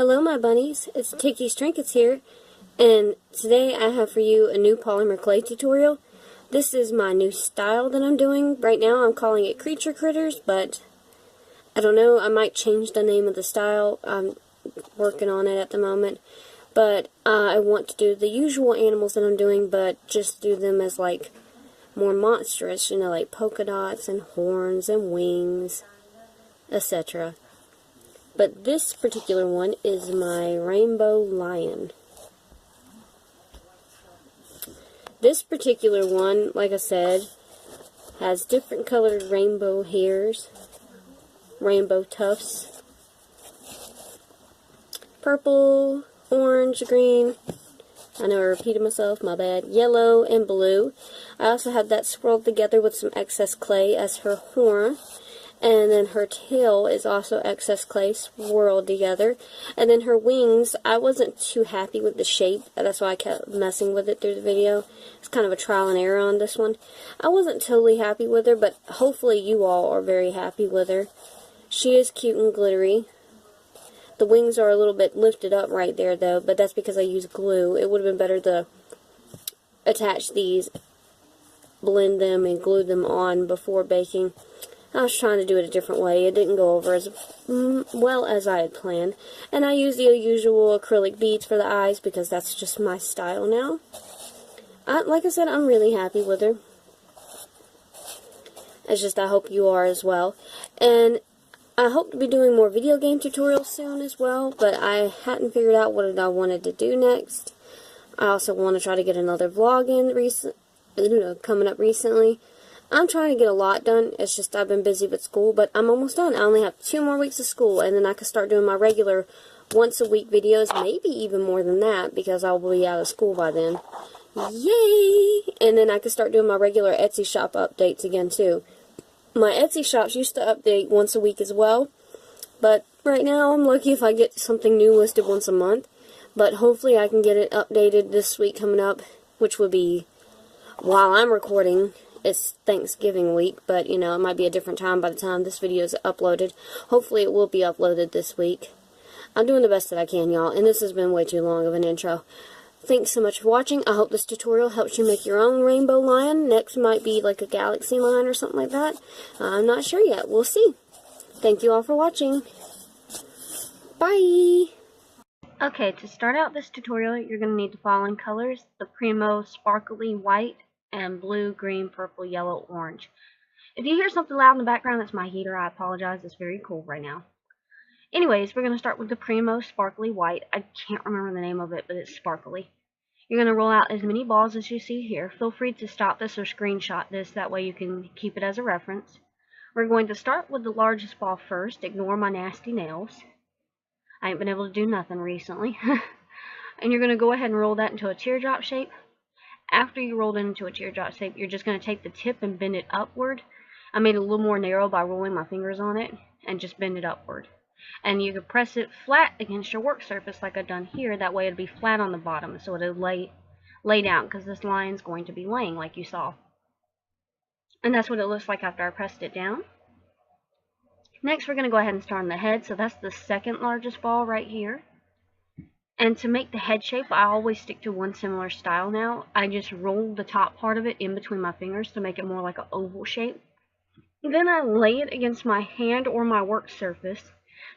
Hello my bunnies, it's Ticky's Trinkets here, and today I have for you a new polymer clay tutorial. This is my new style that I'm doing. Right now I'm calling it Creature Critters, but I don't know, I might change the name of the style. I'm working on it at the moment. But I want to do the usual animals that I'm doing, but just do them as like more monstrous, you know, like polka dots and horns and wings, etc. But this particular one is my rainbow lion. This particular one, like I said, has different colored rainbow hairs, rainbow tufts, purple, orange, green, I know I repeated myself, my bad, yellow, and blue. I also have that swirled together with some excess clay as her horn. And then her tail is also excess clay swirled together. And then her wings, I wasn't too happy with the shape. That's why I kept messing with it through the video. It's kind of a trial and error on this one. I wasn't totally happy with her, but hopefully you all are very happy with her. She is cute and glittery. The wings are a little bit lifted up right there, though, but that's because I used glue. It would have been better to attach these, blend them, and glue them on before baking. I was trying to do it a different way. It didn't go over as well as I had planned. And I used the usual acrylic beads for the eyes because that's just my style now. Like I said, I'm really happy with her. It's just I hope you are as well. And I hope to be doing more video game tutorials soon as well, but I hadn't figured out what I wanted to do next. I also want to try to get another vlog in coming up recently. I'm trying to get a lot done. It's just I've been busy with school, but I'm almost done. I only have 2 more weeks of school, and then I can start doing my regular once-a-week videos, maybe even more than that, because I'll be out of school by then. Yay! And then I can start doing my regular Etsy shop updates again, too. My Etsy shops used to update once a week as well, but right now I'm lucky if I get something new listed once a month. But hopefully I can get it updated this week coming up, which would be while I'm recording. It's Thanksgiving week, but, you know, it might be a different time by the time this video is uploaded. Hopefully it will be uploaded this week. I'm doing the best that I can, y'all, and this has been way too long of an intro. Thanks so much for watching. I hope this tutorial helps you make your own rainbow lion. Next might be like a galaxy lion or something like that. I'm not sure yet. We'll see. Thank you all for watching. Bye! Okay, to start out this tutorial, you're going to need the following colors. The Primo Sparkly White, and blue, green, purple, yellow, orange. If you hear something loud in the background, that's my heater. I apologize. It's very cool right now. Anyways, we're going to start with the Primo Sparkly White. I can't remember the name of it, but it's sparkly. You're going to roll out as many balls as you see here. Feel free to stop this or screenshot this. That way you can keep it as a reference. We're going to start with the largest ball first. Ignore my nasty nails. I ain't been able to do nothing recently. And you're going to go ahead and roll that into a teardrop shape. After you rolled it into a teardrop shape, you're just going to take the tip and bend it upward. I made it a little more narrow by rolling my fingers on it and just bend it upward. And you can press it flat against your work surface like I've done here. That way it'll be flat on the bottom, so it'll lay down, because this lion's going to be laying like you saw. And that's what it looks like after I pressed it down. Next, we're going to go ahead and start on the head. So that's the second largest ball right here. And to make the head shape, I always stick to one similar style now. I just roll the top part of it in between my fingers to make it more like an oval shape. Then I lay it against my hand or my work surface.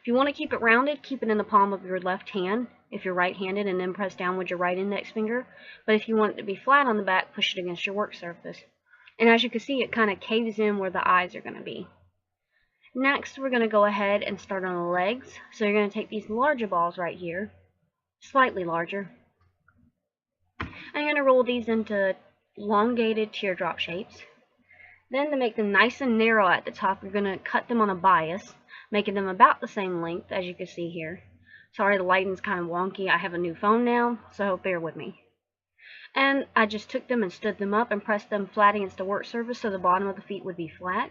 If you want to keep it rounded, keep it in the palm of your left hand if you're right-handed, and then press down with your right index finger. But if you want it to be flat on the back, push it against your work surface. And as you can see, it kind of caves in where the eyes are going to be. Next, we're going to go ahead and start on the legs. So you're going to take these larger balls right here. Slightly larger. I'm going to roll these into elongated teardrop shapes. Then to make them nice and narrow at the top, you're going to cut them on a bias, making them about the same length as you can see here. Sorry, the lighting's kind of wonky. I have a new phone now, so bear with me. And I just took them and stood them up and pressed them flat against the work surface so the bottom of the feet would be flat.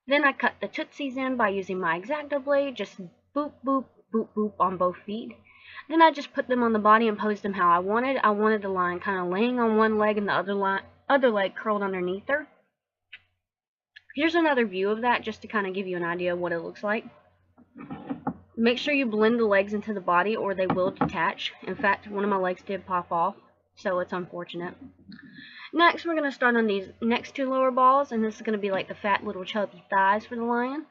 Then I cut the tootsies in by using my X-Acto blade, just boop, boop, boop, boop on both feet. Then I just put them on the body and posed them how I wanted. I wanted the lion kind of laying on one leg and the other leg curled underneath her. Here's another view of that just to kind of give you an idea of what it looks like. Make sure you blend the legs into the body or they will detach. In fact, one of my legs did pop off, so it's unfortunate. Next, we're going to start on these next two lower balls, and this is going to be like the fat little chubby thighs for the lion.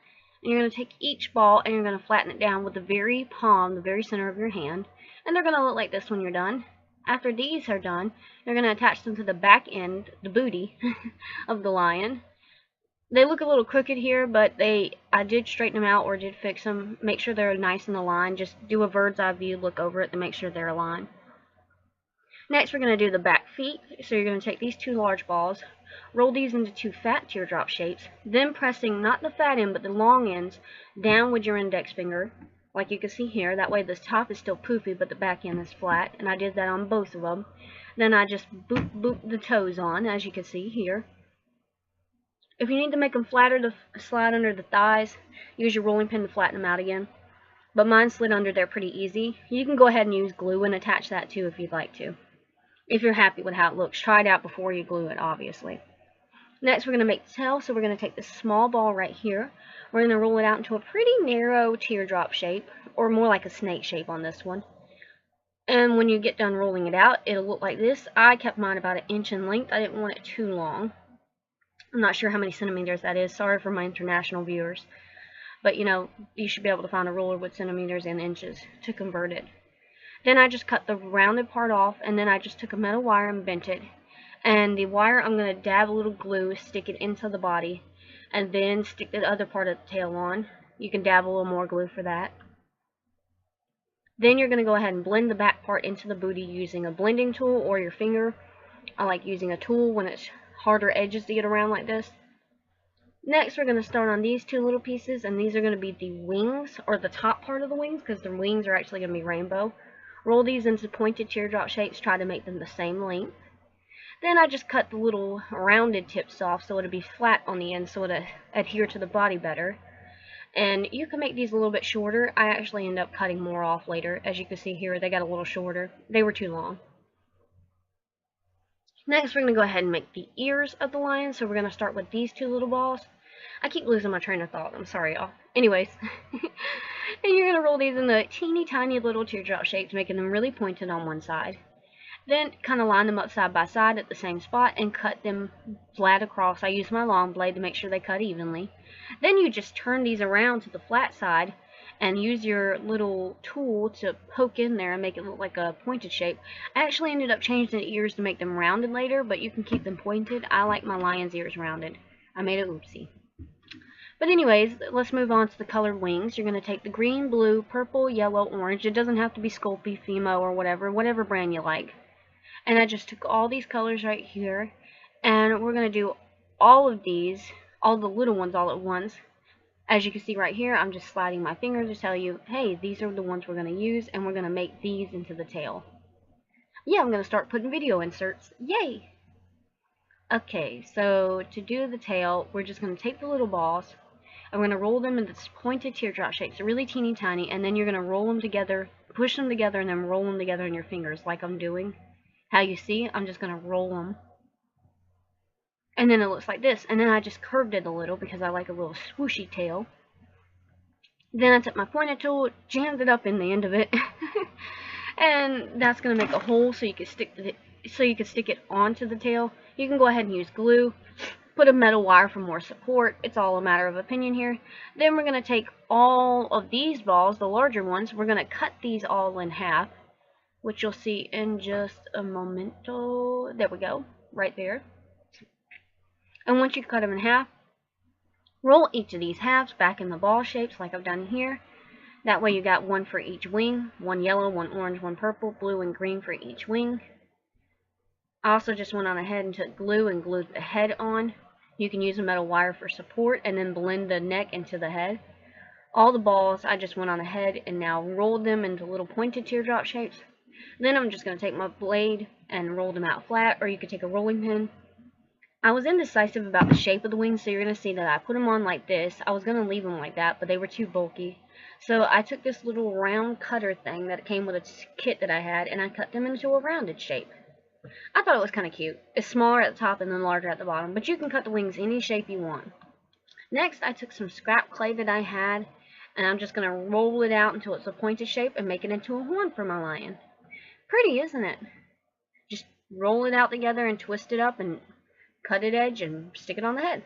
And you're going to take each ball and you're going to flatten it down with the very palm, the very center of your hand, and they're going to look like this when you're done. After these are done, you're going to attach them to the back end, the booty, of the lion. They look a little crooked here, but I did straighten them out or did fix them. Make sure they're nice in the line. Just do a bird's eye view, look over it to make sure they're aligned. Next, we're going to do the back feet. So you're going to take these two large balls, roll these into two fat teardrop shapes, then pressing not the fat end but the long ends down with your index finger, like you can see here. That way the top is still poofy but the back end is flat, and I did that on both of them. Then I just boop the toes on, as you can see here. If you need to make them flatter to slide under the thighs, use your rolling pin to flatten them out again. But mine slid under there pretty easy. You can go ahead and use glue and attach that too if you'd like to. If you're happy with how it looks, try it out before you glue it, obviously. Next, we're going to make the tail, so we're going to take this small ball right here. We're going to roll it out into a pretty narrow teardrop shape, or more like a snake shape on this one. And when you get done rolling it out, it'll look like this. I kept mine about 1 inch in length. I didn't want it too long. I'm not sure how many centimeters that is. Sorry for my international viewers. But, you know, you should be able to find a ruler with centimeters and inches to convert it. Then I just cut the rounded part off, and then I just took a metal wire and bent it. And the wire, I'm going to dab a little glue, stick it into the body, and then stick the other part of the tail on. You can dab a little more glue for that. Then you're going to go ahead and blend the back part into the booty using a blending tool or your finger. I like using a tool when it's harder edges to get around like this. Next, we're going to start on these two little pieces, and these are going to be the wings, or the top part of the wings, because the wings are actually going to be rainbow. Roll these into pointed teardrop shapes, try to make them the same length. Then I just cut the little rounded tips off so it'll be flat on the end so it'll adhere to the body better. And you can make these a little bit shorter. I actually end up cutting more off later. As you can see here, they got a little shorter. They were too long. Next, we're going to go ahead and make the ears of the lion. So we're going to start with these two little balls. I keep losing my train of thought. I'm sorry, y'all. Anyways. And you're going to roll these in the teeny tiny little teardrop shapes, making them really pointed on one side. Then kind of line them up side by side at the same spot and cut them flat across. I use my long blade to make sure they cut evenly. Then you just turn these around to the flat side and use your little tool to poke in there and make it look like a pointed shape. I actually ended up changing the ears to make them rounded later, but you can keep them pointed. I like my lion's ears rounded. I made a oopsie. But anyways, let's move on to the colored wings. You're going to take the green, blue, purple, yellow, orange. It doesn't have to be Sculpey, Fimo, or whatever brand you like. And I just took all these colors right here, and we're going to do all of these, all the little ones all at once. As you can see right here, I'm just sliding my finger to tell you, hey, these are the ones we're going to use, and we're going to make these into the tail. Yeah, I'm going to start putting video inserts. Yay! Okay, so to do the tail, we're just going to take the little balls, and we're going to roll them into this pointed teardrop shapes, really teeny tiny, and then you're going to roll them together, push them together, and then roll them together in your fingers like I'm doing. How you see, I'm just going to roll them. And then it looks like this. And then I just curved it a little because I like a little swooshy tail. Then I took my pointer tool, jammed it up in the end of it. And that's going to make a hole so you can stick it onto the tail. You can go ahead and use glue. Put a metal wire for more support. It's all a matter of opinion here. Then we're going to take all of these balls, the larger ones. We're going to cut these all in half, which you'll see in just a momento. There we go, right there. And once you cut them in half, roll each of these halves back in the ball shapes like I've done here. That way you got one for each wing, one yellow, one orange, one purple, blue, and green for each wing. I also just went on ahead and took glue and glued the head on. You can use a metal wire for support and then blend the neck into the head. All the balls, I just went on ahead and now rolled them into little pointed teardrop shapes. Then I'm just going to take my blade and roll them out flat, or you could take a rolling pin. I was indecisive about the shape of the wings, so you're going to see that I put them on like this. I was going to leave them like that, but they were too bulky. So I took this little round cutter thing that came with a kit that I had, and I cut them into a rounded shape. I thought it was kind of cute. It's smaller at the top and then larger at the bottom, but you can cut the wings any shape you want. Next, I took some scrap clay that I had, And I'm just going to roll it out until it's a pointed shape and make it into a horn for my lion. Pretty, isn't it? Just roll it out together and twist it up and cut it edge and stick it on the head.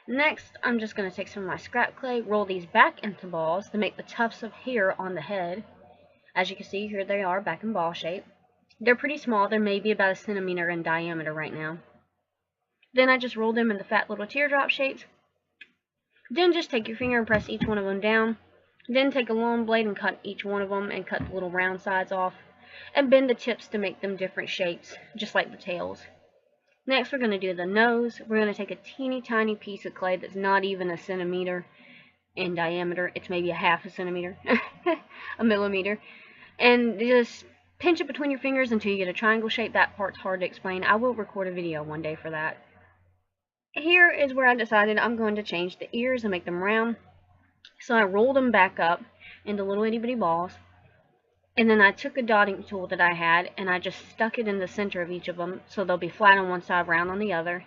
Next, I'm just going to take some of my scrap clay, roll these back into balls to make the tufts of hair on the head. As you can see, here they are back in ball shape. They're pretty small. They're maybe about a centimeter in diameter right now. Then I just roll them into fat little teardrop shapes. Then just take your finger and press each one of them down. Then take a long blade and cut each one of them and cut the little round sides off. And bend the tips to make them different shapes, just like the tails. Next, we're going to do the nose. We're going to take a teeny tiny piece of clay that's not even a centimeter in diameter. It's maybe a half a centimeter, a millimeter. And just pinch it between your fingers until you get a triangle shape. That part's hard to explain. I will record a video one day for that. Here is where I decided I'm going to change the ears and make them round. So I rolled them back up into little itty bitty balls. And then I took a dotting tool that I had and I just stuck it in the center of each of them so they'll be flat on one side, round on the other.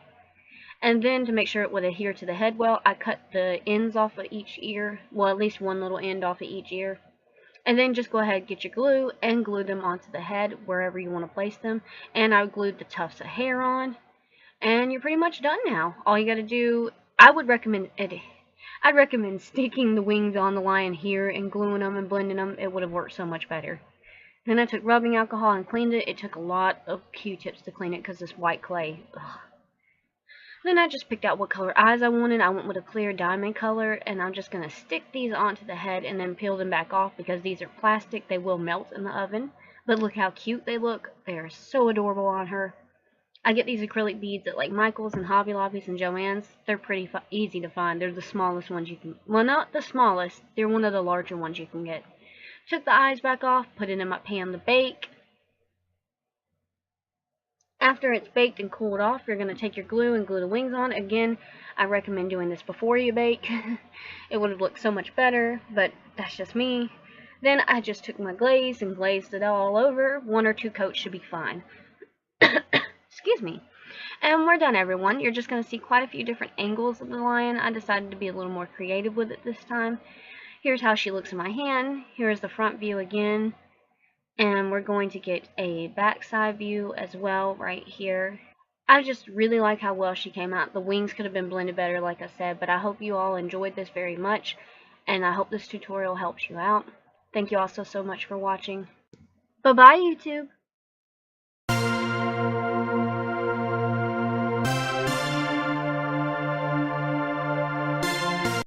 And then to make sure it would adhere to the head well, I cut the ends off of each ear, well, at least one little end off of each ear. And then just go ahead and get your glue and glue them onto the head wherever you want to place them. And I glued the tufts of hair on. And you're pretty much done now. All you got to do, I'd recommend sticking the wings on the lion here and gluing them and blending them. It would have worked so much better. Then I took rubbing alcohol and cleaned it. It took a lot of Q-tips to clean it because it's white clay. Ugh. Then I just picked out what color eyes I wanted. I went with a clear diamond color, and I'm just going to stick these onto the head and then peel them back off because these are plastic. They will melt in the oven. But look how cute they look. They are so adorable on her. I get these acrylic beads at like Michael's and Hobby Lobby's and Joann's. They're pretty easy to find. They're the smallest ones you can... Well, not the smallest. They're one of the larger ones you can get. Took the eyes back off, put it in my pan to bake. After it's baked and cooled off, you're going to take your glue and glue the wings on. Again, I recommend doing this before you bake. It would have looked so much better, but that's just me. Then I just took my glaze and glazed it all over. 1 or 2 coats should be fine. Excuse me. And we're done, everyone. You're just going to see quite a few different angles of the lion. I decided to be a little more creative with it this time. Here's how she looks in my hand. Here's the front view again. And we're going to get a backside view as well right here. I just really like how well she came out. The wings could have been blended better, like I said, but I hope you all enjoyed this very much. And I hope this tutorial helps you out. Thank you all so much for watching. Bye-bye, YouTube.